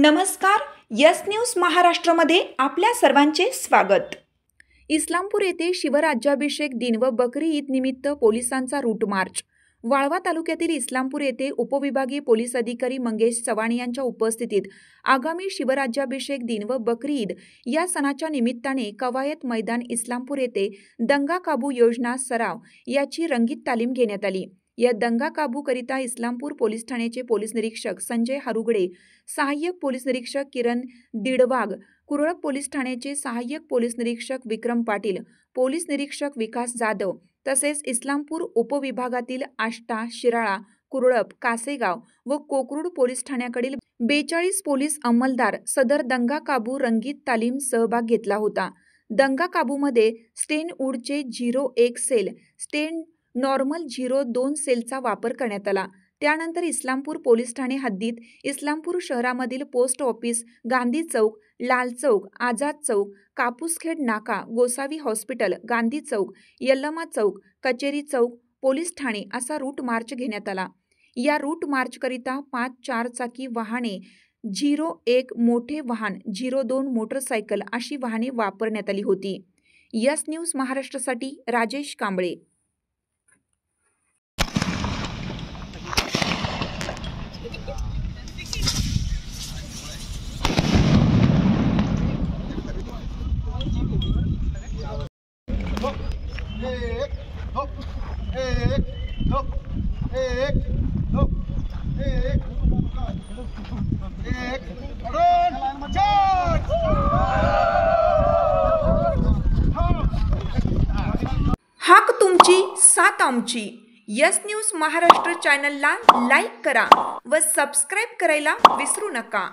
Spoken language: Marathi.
नमस्कार, यस न्यूज महाराष्ट्रामध्ये आपल्या सर्वांचे स्वागत। इस्लामपूर येथे शिवराज्याभिषेक दिन व बकरी ईद निमित्त पोलिसांचा रूट मार्च। वाळवा तालुक्यातील इस्लामपूर येथे उपविभागीय पोलीस अधिकारी मंगेश चव्हाण यांच्या उपस्थितीत आगामी शिवराज्याभिषेक दिन व बकरी ईद या सणाच्या निमित्ताने कवायत मैदान इस्लामपूर येथे दंगा काबू योजना सराव याची रंगीत तालीम घेण्यात आली। या दंगा काबूकरिता इस्लामपूर पोलीस ठाण्याचे पोलीस निरीक्षक संजय हरुगडे, सहाय्यक पोलीस निरीक्षक किरण दिडवाग, कुरळप पोलीस ठाण्याचे सहाय्यक पोलीस निरीक्षक विक्रम पाटील, पोलीस निरीक्षक विकास जाधव तसेच इस्लामपूर उपविभागातील आष्टा, शिराळा, कुरळप, कासेगाव व कोकरूड पोलीस ठाण्याकडील 42 पोलीस अंमलदार सदर दंगा काबू रंगीत तालीम सहभाग घेतला होता। दंगा काबूमध्ये स्टेन वूडचे 01 सेल, स्टेन नॉर्मल 02 सेलचा वापर करण्यात आला। त्यानंतर इस्लामपूर पोलीस ठाणे हद्दीत इस्लामपूर शहरामधील पोस्ट ऑफिस, गांधी चौक, लाल चौक, आझाद चौक, कापूसखेड नाका, गोसावी हॉस्पिटल, गांधी चौक, यल्लमा चौक, कचेरी चौक, पोलीस ठाणे असा रूट मार्च घेण्यात आला। या रूट मार्चकरिता 5 चारचाकी वाहने, 01 मोठे वाहन, 02 मोटरसायकल अशी वाहने वापरण्यात आली होती। यस न्यूज महाराष्ट्रासाठी राजेश कांबळे। हाक तुमची साथ आमची। यस न्यूज महाराष्ट्र चॅनलला लाईक करा व सबस्क्राईब करायला विसरू नका।